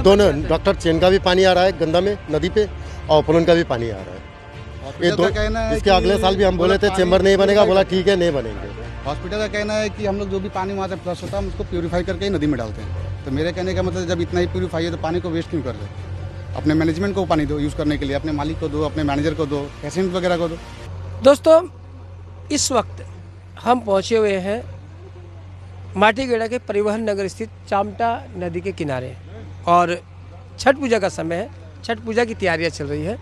दोनों doctor chain का भी पानी आ रहा है गंदा में नदी पे, और पुलन का भी पानी आ रहा है। ये दो इसके अगले साल भी हम बोले थे चेंबर नहीं बनेगा, बोला ठीक है नहीं बनेंगे। हॉस्पिटल का कहना है कि हम लोग जो भी पानी वहाँ से फ्लश होता है हम उसको प्यूरीफाई करके ही नदी में डालते हैं। तो मेरे कहने का मतलब जब इतना ही प्यूरीफाई है तो पानी को वेस्ट क्यों कर रहे? अपने मैनेजमेंट को पानी दो यूज़ करने के लिए, अपने मालिक को दो, अपने मैनेजर को दो, पेशेंट वगैरह को दो। दोस्तों इस वक्त हम पहुंचे हुए हैं माटीगेड़ा के परिवहन नगर स्थित चामटा नदी के किनारे, और छठ पूजा का समय है, छठ पूजा की तैयारियां चल रही है।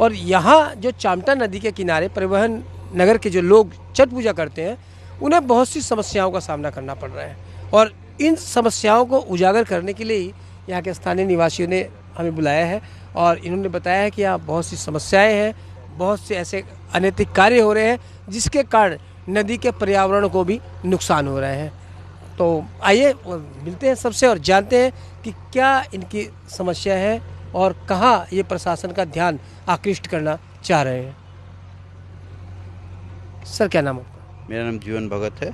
और यहाँ जो चामटा नदी के किनारे परिवहन नगर के जो लोग छठ पूजा करते हैं उन्हें बहुत सी समस्याओं का सामना करना पड़ रहा है, और इन समस्याओं को उजागर करने के लिए ही यहाँ के स्थानीय निवासियों ने हमें बुलाया है। और इन्होंने बताया है कि यहाँ बहुत सी समस्याएं हैं, बहुत से ऐसे अनैतिक कार्य हो रहे हैं जिसके कारण नदी के पर्यावरण को भी नुकसान हो रहे हैं। तो आइए मिलते हैं सबसे और जानते हैं कि क्या इनकी समस्या है और कहाँ ये प्रशासन का ध्यान आकृष्ट करना चाह रहे हैं। सर क्या नाम आपका? मेरा नाम जीवन भगत है।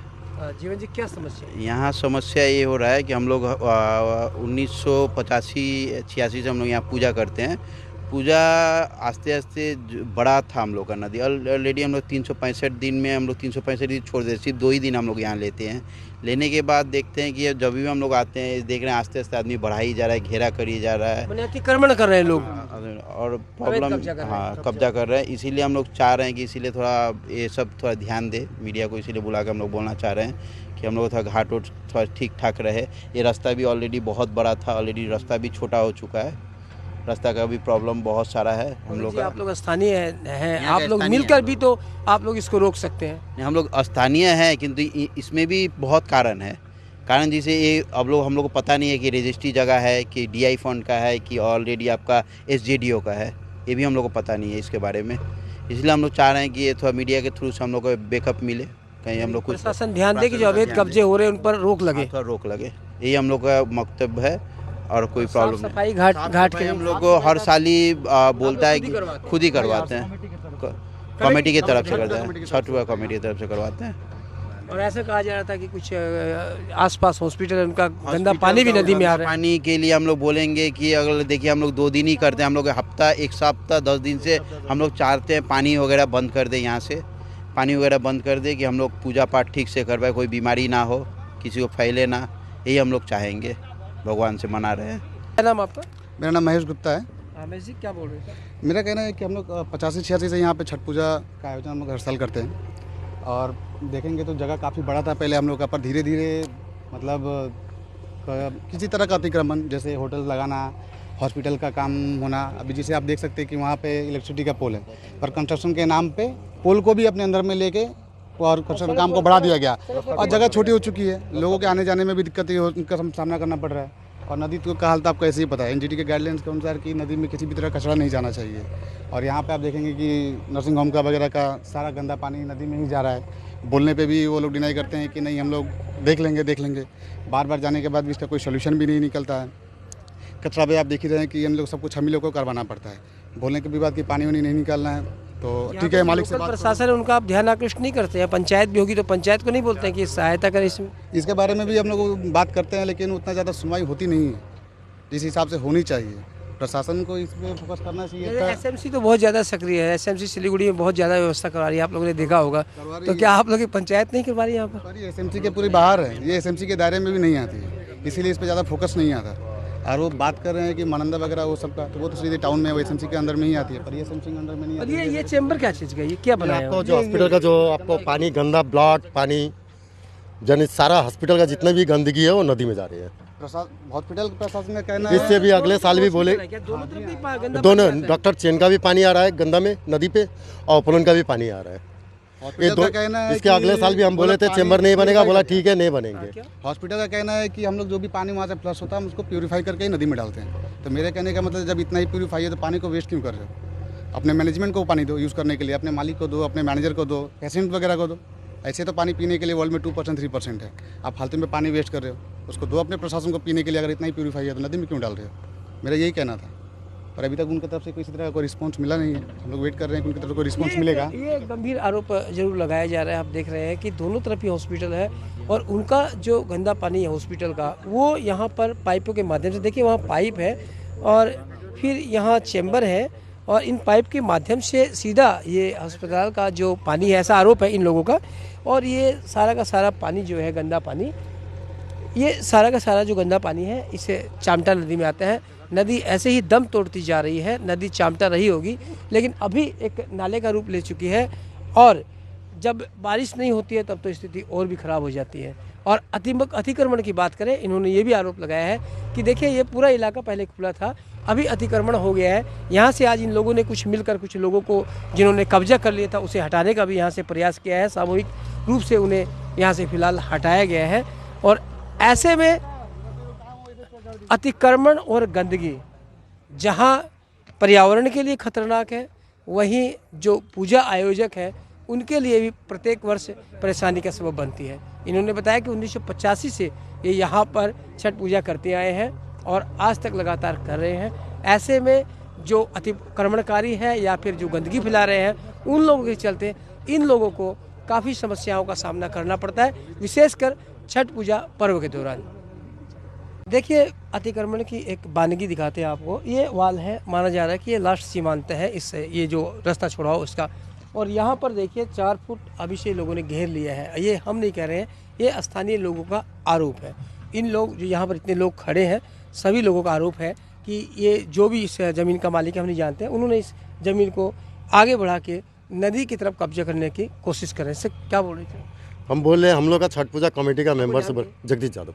जीवन जी क्या समस्या है? यहाँ समस्या ये हो रहा है कि हम लोग 1985-86 से हम लोग यहाँ पूजा करते हैं। पूजा आस्ते आस्ते बड़ा था हम लोग का नदी। ऑलरेडी हम लोग 365 दिन में हम लोग 365 दिन छोड़ देते, सिर्फ 2 ही दिन हम लोग यहाँ लेते हैं। लेने के बाद देखते हैं कि जब भी हम लोग आते हैं देख रहे हैं आस्ते आस्ते आदमी बढ़ा ही जा रहा है, घेरा करी जा रहा है, अतिक्रमण कर रहे हैं लोग और प्रॉब्लम कब्जा कर रहे हैं। इसीलिए हम लोग चाह रहे हैं कि इसीलिए थोड़ा ये सब थोड़ा ध्यान दे, मीडिया को इसीलिए बुला के हम लोग बोलना चाह रहे हैं कि हम लोग थोड़ा घाट उट थोड़ा ठीक ठाक रहे। ये रास्ता भी ऑलरेडी बहुत बड़ा था, ऑलरेडी रास्ता भी छोटा हो चुका है, रास्ता का भी प्रॉब्लम बहुत सारा है। हम लोग आप लोग स्थानीय हैं, आप लोग मिलकर भी तो आप लोग इसको रोक सकते हैं। हम लोग स्थानीय हैं, किंतु इसमें भी बहुत कारण है। कारण जैसे ये अब लोग हम लोग को पता नहीं है कि रजिस्ट्री जगह है कि DI फंड का है कि ऑलरेडी आपका SJDO का है, ये भी हम लोग को पता नहीं है इसके बारे में। इसलिए हम लोग चाह रहे हैं कि ये थोड़ा मीडिया के थ्रू से हम लोग को बैकअप मिले, कहीं हम लोग कुछ प्रशासन ध्यान दे कि जो अवैध कब्जे हो रहे हैं उन पर रोक लगे, थोड़ा रोक लगे, यही हम लोग का मकसद है। और कोई प्रॉब्लम नहीं। सफाई घाट के हम लोग को हर साल ही बोलता है कि खुद ही करवाते हैं, कमेटी की तरफ से करते हैं, छठ पूजा कमेटी की तरफ से करवाते हैं। और ऐसा कहा जा रहा था कि कुछ आसपास हॉस्पिटल है उनका गंदा पानी भी नदी में आ रहा है। पानी के लिए हम लोग बोलेंगे कि अगर देखिए हम लोग 2 दिन ही करते हैं, हम लोग हफ्ता 1 सप्ताह 10 दिन से हम लोग चाहते हैं पानी वगैरह बंद कर दें, यहाँ से पानी वगैरह बंद कर दे कि हम लोग पूजा पाठ ठीक से कर पाए, कोई बीमारी ना हो, किसी को फैले ना, यही हम लोग चाहेंगे, भगवान से मना रहे हैं। क्या नाम आपका? मेरा नाम महेश गुप्ता है। महेश जी क्या बोल रहे हैं? मेरा कहना है कि हम लोग 85-86 से यहाँ पे छठ पूजा का आयोजन हम लोग हर साल करते हैं, और देखेंगे तो जगह काफ़ी बड़ा था पहले हम लोग का, पर धीरे धीरे मतलब किसी तरह का अतिक्रमण, जैसे होटल लगाना, हॉस्पिटल का काम होना। अभी जैसे आप देख सकते हैं कि वहाँ पे इलेक्ट्रिसिटी का पोल है, पर कंस्ट्रक्शन के नाम पे पोल को भी अपने अंदर में लेके और कंस्ट्रक्शन काम को बढ़ा दिया गया, और जगह छोटी हो चुकी है, लोगों के आने जाने में भी दिक्कत उनका सामना करना पड़ रहा है। और नदी तो का हाल तो आपको ऐसे ही पता है, NGT के गाइडलाइंस के अनुसार कि नदी में किसी भी तरह कचरा नहीं जाना चाहिए। और यहाँ पे आप देखेंगे कि नर्सिंग होम का वगैरह का सारा गंदा पानी नदी में ही जा रहा है। बोलने पे भी वो लोग डिनाई करते हैं कि नहीं हम लोग देख लेंगे। बार बार जाने के बाद भी इसका कोई सोल्यूशन भी नहीं निकलता है। कचरा भी आप देख ही रहे हैं कि हम लोग सब कुछ हम ही लोग को करवाना पड़ता है, बोलने के भी बाद कि पानी वानी नहीं निकालना है। तो ठीक है, मालिक से बात, प्रशासन उनका आप ध्यान आकृष्ट नहीं करते हैं। पंचायत भी होगी तो पंचायत को नहीं बोलते हैं कि सहायता करें इसमें। इसके बारे में भी हम लोग बात करते हैं, लेकिन उतना ज़्यादा सुनवाई होती नहीं है जिस हिसाब से होनी चाहिए। प्रशासन को इस पर फोकस करना चाहिए। SMC तो बहुत ज़्यादा सक्रिय है, SMC सिलीगुड़ी में बहुत ज़्यादा व्यवस्था करवा रही है, आप लोगों ने देखा होगा। तो क्या आप लोग की पंचायत नहीं करवा रही यहाँ पर? SMC के पूरी बाहर है, ये SMC के दायरे में भी नहीं आती है, इसीलिए इस पर ज़्यादा फोकस नहीं आता। और वो बात कर रहे हैं कि मानंदा वगैरह वो सब का, तो वो तो सीधे टाउन में, वो SMC के अंदर में ही आती है, पर ये SMC के अंदर में नहीं आती है। ये चेंबर क्या चीज़ का, ये क्या बनाया? आपको जो हॉस्पिटल का जो आपको पानी गंदा, ब्लड पानी जनित सारा हॉस्पिटल का जितने भी गंदगी है वो नदी में जा रही है। हॉस्पिटल प्रशासन का कहना है, इससे भी अगले साल भी बोले दोनों डॉक्टर चेन का भी पानी आ रहा है गंदा में नदी पे, और पुलन का भी पानी आ रहा है। ये दो इसके अगले साल भी हम बोले थे चेंबर नहीं बनेगा, बोला ठीक है नहीं बनेंगे। हॉस्पिटल का कहना है कि हम लोग जो भी पानी वहाँ से फ्लश होता है हम उसको प्यूरीफाई करके ही नदी में डालते हैं। तो मेरे कहने का मतलब जब इतना ही प्यूरीफाई है तो पानी को वेस्ट क्यों कर रहे हो? अपने मैनेजमेंट को पानी दो यूज़ करने के लिए, अपने मालिक को दो, अपने मैनेजर को दो, पेशेंट वगैरह को दो। ऐसे तो पानी पीने के लिए वर्ल्ड में 2% 3% है, आप फालतू में पानी वेस्ट कर रहे हो, उसको दो अपने प्रशासन को पीने के लिए। अगर इतना ही प्यूरीफाई है तो नदी में क्यों डाल रहे हो? मेरा यही कहना था, पर अभी तक उनकी तरफ से किसी तरह का कोई रिस्पांस मिला नहीं है। हम लोग वेट कर रहे हैं कि उनकी तरफ कोई रिस्पांस मिलेगा। ये गंभीर आरोप जरूर लगाया जा रहा है। आप देख रहे हैं कि दोनों तरफ ही हॉस्पिटल है और उनका जो गंदा पानी है हॉस्पिटल का, वो यहाँ पर पाइपों के माध्यम से, देखिए वहाँ पाइप है और फिर यहाँ चैम्बर है और इन पाइप के माध्यम से सीधा ये अस्पताल का जो पानी है, ऐसा आरोप है इन लोगों का। और ये सारा का सारा पानी जो है गंदा पानी, ये सारा का सारा जो गंदा पानी है इसे चामटा नदी में आता है। नदी ऐसे ही दम तोड़ती जा रही है, नदी चामटा रही होगी लेकिन अभी एक नाले का रूप ले चुकी है और जब बारिश नहीं होती है तब तो स्थिति और भी ख़राब हो जाती है। और अतिक्रमण की बात करें, इन्होंने ये भी आरोप लगाया है कि देखिए ये पूरा इलाका पहले खुला था, अभी अतिक्रमण हो गया है। यहाँ से आज इन लोगों ने कुछ मिलकर कुछ लोगों को जिन्होंने कब्जा कर लिया था उसे हटाने का भी यहाँ से प्रयास किया है, सामूहिक रूप से उन्हें यहाँ से फिलहाल हटाया गया है। और ऐसे में अतिक्रमण और गंदगी जहाँ पर्यावरण के लिए खतरनाक है, वहीं जो पूजा आयोजक है उनके लिए भी प्रत्येक वर्ष परेशानी का सबब बनती है। इन्होंने बताया कि 1985 से ये यहाँ पर छठ पूजा करते आए हैं और आज तक लगातार कर रहे हैं। ऐसे में जो अतिक्रमणकारी है या फिर जो गंदगी फैला रहे हैं, उन लोगों के चलते इन लोगों को काफ़ी समस्याओं का सामना करना पड़ता है, विशेषकर छठ पूजा पर्व के दौरान। देखिए अतिक्रमण की एक बानगी दिखाते हैं आपको। ये वाल है, माना जा रहा है कि ये लास्ट सीमांत है इससे, ये जो रास्ता छोड़ा हो उसका। और यहाँ पर देखिए 4 फुट अभी से लोगों ने घेर लिया है। ये हम नहीं कह रहे हैं, ये स्थानीय लोगों का आरोप है। इन लोग जो यहाँ पर इतने लोग खड़े हैं, सभी लोगों का आरोप है कि ये जो भी इस ज़मीन का मालिक है, हम नहीं जानते हैं, उन्होंने इस ज़मीन को आगे बढ़ा के नदी की तरफ कब्जा करने की कोशिश कर रहे हैं। इससे क्या बोल रहे थे? हम बोल रहे हैं, हम लोग का छठ पूजा कमेटी का मेंबर से जगदीश यादव।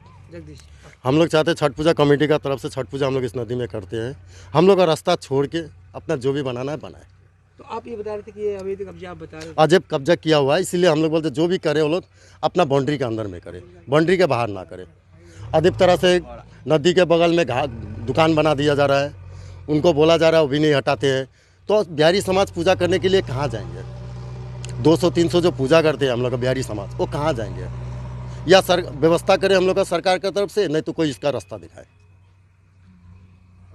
हम लोग चाहते हैं छठ पूजा कमेटी का तरफ से छठ पूजा हम लोग इस नदी में करते हैं। हम लोग का रास्ता छोड़ के अपना जो भी बनाना है बनाए। तो आप ये बता रहे थे कि ये अवैध कब्जा आप बता रहे थे, अजब कब्जा किया हुआ है, इसीलिए हम लोग बोलते जो भी करे वो लोग अपना बाउंड्री के अंदर में करे, बाउंड्री के बाहर ना करे। अधिक तरह से नदी के बगल में दुकान बना दिया जा रहा है, उनको बोला जा रहा है वो भी नहीं हटाते हैं। तो बिहारी समाज पूजा करने के लिए कहाँ जाएंगे? 200-300 जो पूजा करते हैं हम लोग का बिहारी समाज, वो कहाँ जाएंगे? या व्यवस्था करे हम लोग का सरकार की तरफ से, नहीं तो कोई इसका रास्ता दिखाए।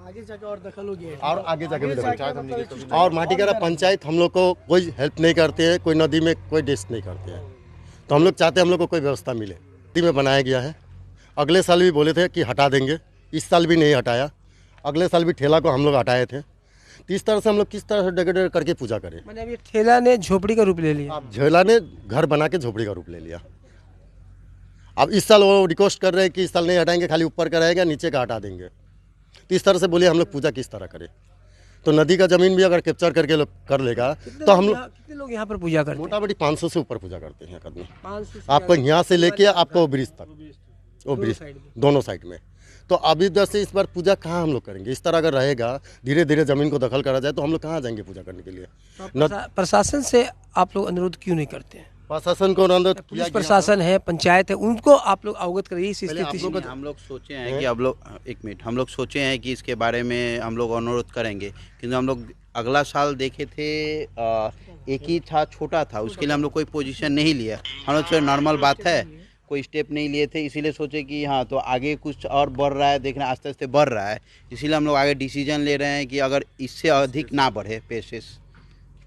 आगे जाकर और दखल हो गया और आगे जाके भी दखल। और माटीगरा पंचायत हम लोग को कोई हेल्प नहीं करते हैं, कोई नदी में कोई डिस्ट नहीं करते हैं। तो हम लोग चाहते हैं हम लोग को कोई व्यवस्था मिले। नदी में बनाया गया है, अगले साल भी बोले थे कि हटा देंगे, इस साल भी नहीं हटाया। अगले साल भी ठेला को हम लोग हटाए थे। तो इस तरह से हम लोग किस तरह से डेकोरेट करके पूजा करें? मैंने अभी ठेला ने झोपड़ी का रूप ले लिया। अब ठेला ने घर बना के झोपड़ी का रूप ले लिया। अब इस साल वो रिक्वेस्ट कर रहे हैं कि इस साल नहीं हटाएंगे, खाली ऊपर का रहेगा, नीचे का हटा देंगे। तो इस तरह से बोलिए हम लोग पूजा किस तरह करें? तो नदी का जमीन भी अगर कैप्चर करके लोग कर लेगा तो हम लोग, कितने लोग यहाँ पर पूजा करते हैं? मोटा मोटी 500 से ऊपर पूजा करते हैं आदमी। 500 से आपको यहाँ से लेके आपको ब्रिज तक, वो ब्रिज दोनों साइड में। तो अभी जैसे इस बार पूजा कहाँ हम लोग करेंगे? इस तरह अगर रहेगा, धीरे धीरे जमीन को दखल करा जाए तो हम लोग कहाँ जाएंगे पूजा करने के लिए? प्रशासन से आप लोग अनुरोध क्यों नहीं करते हैं? प्रशासन को अनुरोध, पुलिस प्रशासन है, पंचायत है, उनको आप लोग अवगत करिए इस स्थिति से। हम लोग सोचे हैं कि अब लोग एक मिनट, हम लोग सोचे हैं कि इसके बारे में हम लोग अनुरोध करेंगे, क्योंकि हम लोग अगला साल देखे थे एक ही था, छोटा था, उसके लिए हम लोग कोई पोजीशन नहीं लिया। हम लोग नॉर्मल बात है, कोई स्टेप नहीं लिए थे, इसीलिए सोचे कि हाँ तो आगे कुछ और बढ़ रहा है, देखना आस्ते आस्ते बढ़ रहा है, इसीलिए हम लोग आगे डिसीजन ले रहे हैं कि अगर इससे अधिक ना बढ़े पेशेस।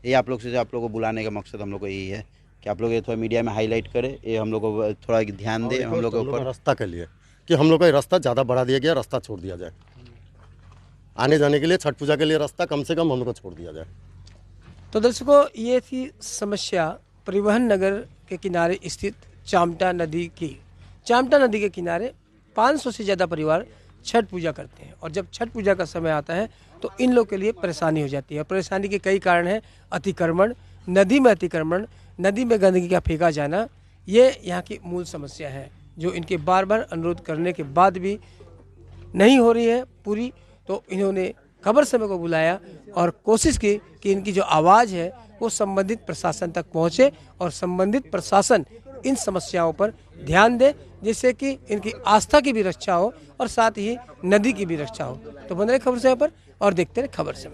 ये आप लोग से आप लोग को बुलाने का मकसद हम लोग को यही है कि आप लोग ये थोड़ा मीडिया में हाईलाइट करें, ये हम लोग को थोड़ा ध्यान दें हम लोग के ऊपर। रास्ता के लिए कि हम लोग का रास्ता ज़्यादा बढ़ा दिया गया, रास्ता छोड़ दिया जाए। आने जाने के लिए छठ पूजा के लिए रास्ता कम से कम हम लोग को छोड़ दिया जाए। तो दर्शकों, ये थी समस्या परिवहन नगर के किनारे स्थित चामटा नदी की। चामटा नदी के किनारे 500 से ज़्यादा परिवार छठ पूजा करते हैं और जब छठ पूजा का समय आता है तो इन लोग के लिए परेशानी हो जाती है। परेशानी के कई कारण हैं, अतिक्रमण, नदी में अतिक्रमण, नदी में गंदगी का फेंका जाना, ये यहाँ की मूल समस्या है जो इनके बार बार अनुरोध करने के बाद भी नहीं हो रही है पूरी। तो इन्होंने खबर समय को बुलाया और कोशिश की कि इनकी जो आवाज़ है वो संबंधित प्रशासन तक पहुँचे और संबंधित प्रशासन इन समस्याओं पर ध्यान दे, जिससे कि इनकी आस्था की भी रक्षा हो और साथ ही नदी की भी रक्षा हो। तो बने रहे खबर समय पर और देखते रहे खबर समय।